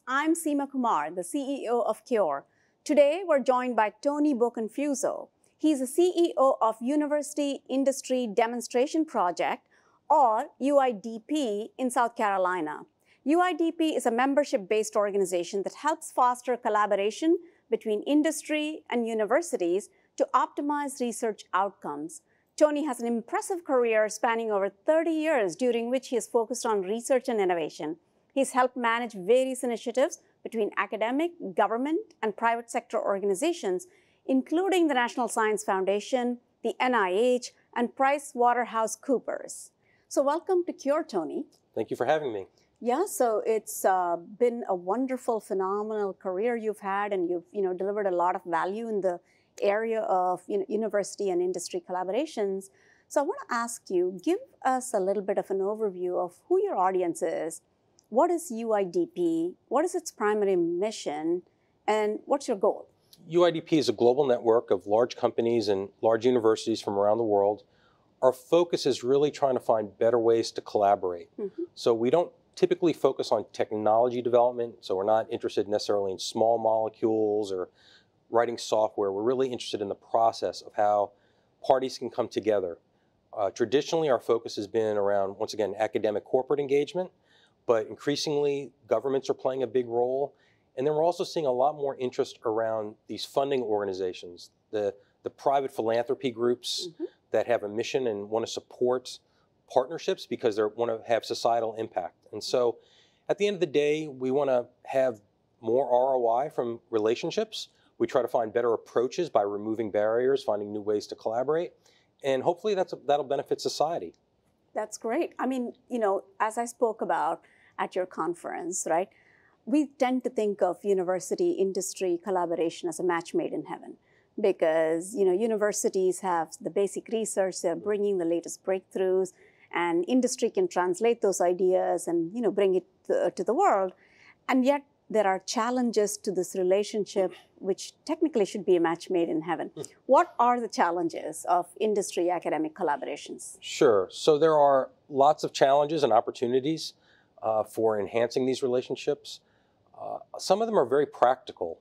I'm Seema Kumar, the CEO of Cure. Today, we're joined by Tony Boccanfuso. He's the CEO of University Industry Demonstration Project, or UIDP, in South Carolina. UIDP is a membership-based organization that helps foster collaboration between industry and universities to optimize research outcomes. Tony has an impressive career spanning over 30 years, during which he has focused on research and innovation. He's helped manage various initiatives between academic, government, and private sector organizations, including the National Science Foundation, the NIH, and PricewaterhouseCoopers. So welcome to Cure, Tony. Thank you for having me. Yeah, so it's been a wonderful, phenomenal career you've had, and you've delivered a lot of value in the area of university and industry collaborations. So I want to ask you, give us a little bit of an overview of who your audience is. What is UIDP? What is its primary mission? And what's your goal? UIDP is a global network of large companies and large universities from around the world. Our focus is really trying to find better ways to collaborate. So we don't typically focus on technology development, so we're not interested necessarily in small molecules or writing software. We're really interested in the process of how parties can come together. Traditionally, our focus has been around, once again, academic corporate engagement, but increasingly, governments are playing a big role. And then we're also seeing a lot more interest around these funding organizations, the private philanthropy groups that have a mission and want to support partnerships because they want to have societal impact. And so at the end of the day, we want to have more ROI from relationships. We try to find better approaches by removing barriers, finding new ways to collaborate, and hopefully that'll benefit society. That's great. I mean, as I spoke about at your conference, right, we tend to think of university-industry collaboration as a match made in heaven because, universities have the basic research, they're bringing the latest breakthroughs, and industry can translate those ideas and, bring it to the world. And yet, there are challenges to this relationship, which technically should be a match made in heaven. What are the challenges of industry-academic collaborations? Sure. So there are lots of challenges and opportunities for enhancing these relationships. Some of them are very practical.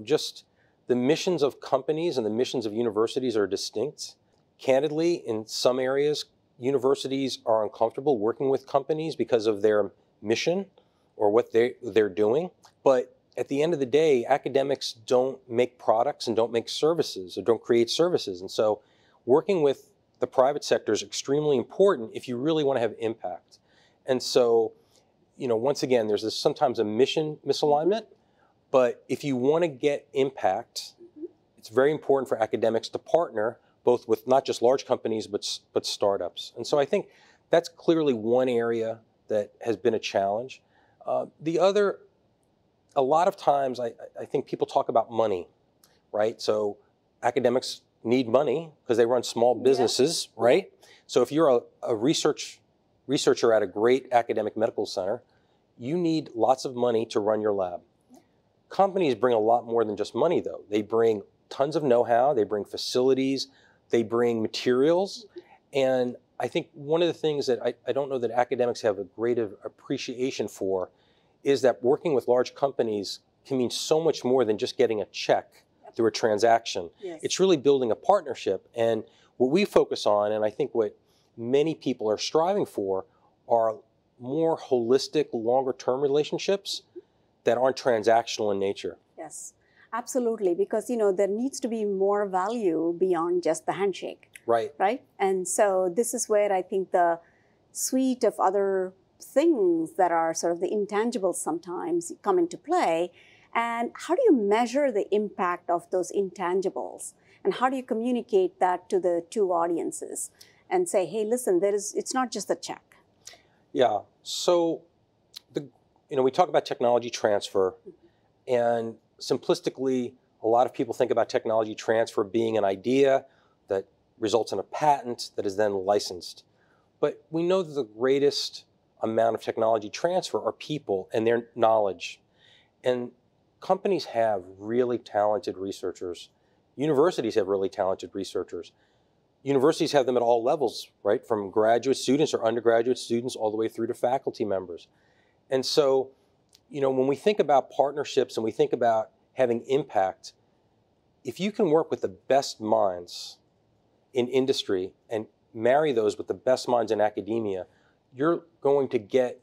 Just the missions of companies and the missions of universities are distinct. Candidly, in some areas, universities are uncomfortable working with companies because of their mission or what they're doing. But at the end of the day, academics don't make products and don't make services or don't create services. And so working with the private sector is extremely important if you really want to have impact. And so, once again, there's sometimes a mission misalignment, but if you want to get impact, it's very important for academics to partner both with not just large companies, but startups. And so I think that's clearly one area that has been a challenge. The other, a lot of times I think people talk about money, right? So academics need money because they run small businesses, right? So if you're a researcher at a great academic medical center, you need lots of money to run your lab. Companies bring a lot more than just money, though. They bring tons of know-how, they bring facilities, they bring materials, and I think one of the things that I don't know that academics have a great appreciation for is that working with large companies can mean so much more than just getting a check through a transaction. It's really building a partnership. And what we focus on, and I think what many people are striving for, are more holistic, longer-term relationships that aren't transactional in nature. Yes, absolutely, because there needs to be more value beyond just the handshake. Right? And so this is where I think the suite of other things that are sort of the intangibles sometimes come into play. And how do you measure the impact of those intangibles? And how do you communicate that to the two audiences and say, hey, listen, it's not just a check? Yeah, so we talk about technology transfer, and simplistically, a lot of people think about technology transfer being an idea that results in a patent that is then licensed. But we know that the greatest amount of technology transfer are people and their knowledge. And companies have really talented researchers. Universities have really talented researchers. Universities have them at all levels, right? From graduate students or undergraduate students all the way through to faculty members. And so when we think about partnerships and we think about having impact, if you can work with the best minds in industry and marry those with the best minds in academia, you're going to get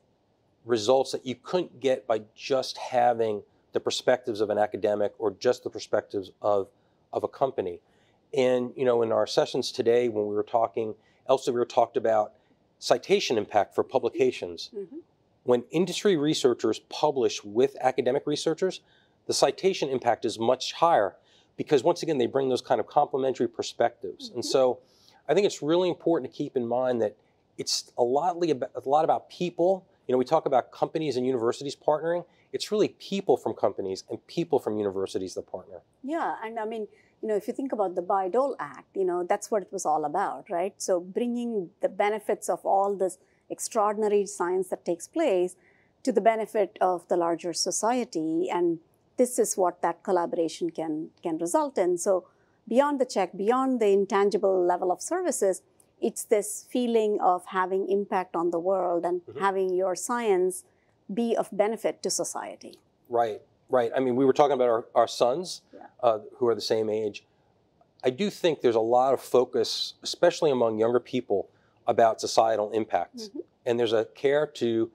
results that you couldn't get by just having the perspectives of an academic or just the perspectives of a company. And in our sessions today, when we were talking, Elsevier talked about citation impact for publications. Mm-hmm. When industry researchers publish with academic researchers, the citation impact is much higher because, once again, they bring those kind of complementary perspectives. Mm-hmm. And so I think it's really important to keep in mind that it's a lot about people. We talk about companies and universities partnering. It's really people from companies and people from universities that partner. Yeah, and I mean, if you think about the Bayh-Dole Act, that's what it was all about, right? So bringing the benefits of all this extraordinary science that takes place to the benefit of the larger society, and this is what that collaboration can result in. So beyond the check, beyond the intangible level of services, it's this feeling of having impact on the world and mm-hmm. having your science be of benefit to society. Right. I mean, we were talking about our sons, yeah. Who are the same age. I do think there's a lot of focus, especially among younger people, about societal impact. Mm-hmm. And there's a care to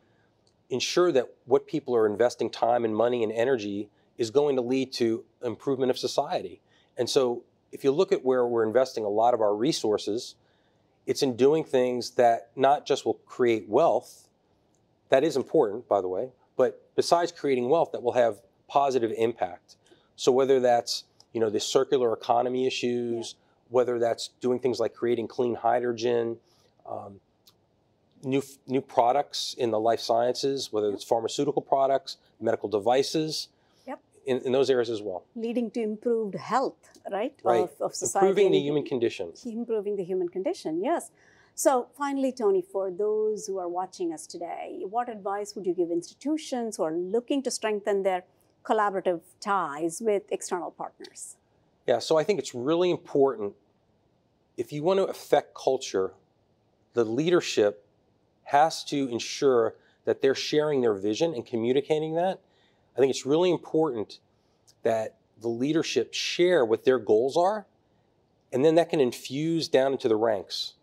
ensure that what people are investing time and money and energy is going to lead to improvement of society. And so if you look at where we're investing a lot of our resources, it's in doing things that not just will create wealth, that is important, by the way, but besides creating wealth, that will have positive impact. So whether that's, the circular economy issues, yeah. whether that's doing things like creating clean hydrogen, new products in the life sciences, whether it's pharmaceutical products, medical devices, yep. in those areas as well. Leading to improved health, right? Of society. Improving the human condition. Improving the human condition, yes. So finally, Tony, for those who are watching us today, what advice would you give institutions who are looking to strengthen their collaborative ties with external partners? Yeah, so I think it's really important, if you want to affect culture, the leadership has to ensure that they're sharing their vision and communicating that. I think it's really important that the leadership share what their goals are, and then that can infuse down into the ranks.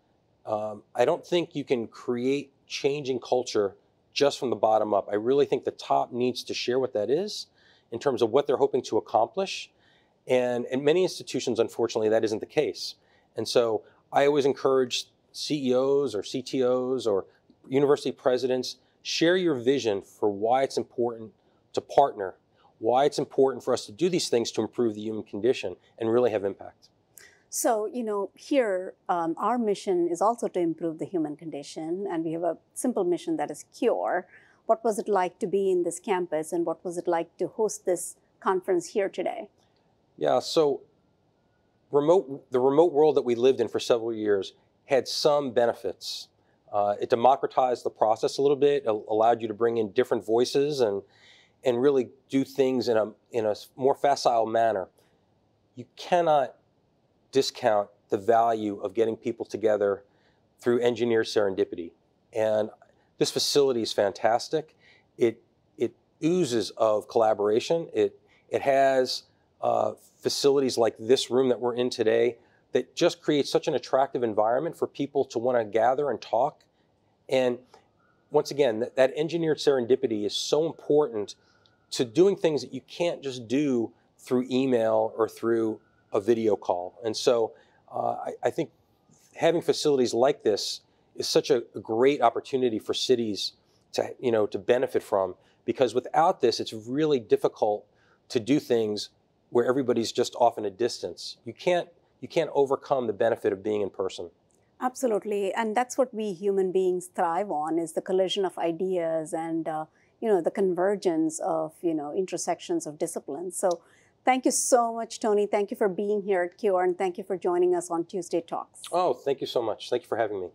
I don't think you can create change in culture just from the bottom up. I really think the top needs to share what that is in terms of what they're hoping to accomplish. And in many institutions, unfortunately, that isn't the case. And so I always encourage CEOs or CTOs or university presidents, share your vision for why it's important to partner, why it's important for us to do these things to improve the human condition and really have impact. So, here, our mission is also to improve the human condition, and we have a simple mission that is CURE. What was it like to be in this campus, and what was it like to host this conference here today? Yeah, so the remote world that we lived in for several years had some benefits. It democratized the process a little bit, allowed you to bring in different voices and really do things in a more facile manner. You cannot discount the value of getting people together through engineered serendipity. And this facility is fantastic. It oozes of collaboration. It has facilities like this room that we're in today that just creates such an attractive environment for people to want to gather and talk. And once again, that engineered serendipity is so important to doing things that you can't just do through email or through a video call. And so I think having facilities like this is such a great opportunity for cities to benefit from, because without this, it's really difficult to do things where everybody's just off in a distance. You can't overcome the benefit of being in person. Absolutely, and that's what we human beings thrive on, is the collision of ideas and the convergence of intersections of disciplines. So thank you so much, Tony. Thank you for being here at CURE, and thank you for joining us on Tuesday Talks. Oh, thank you so much. Thank you for having me.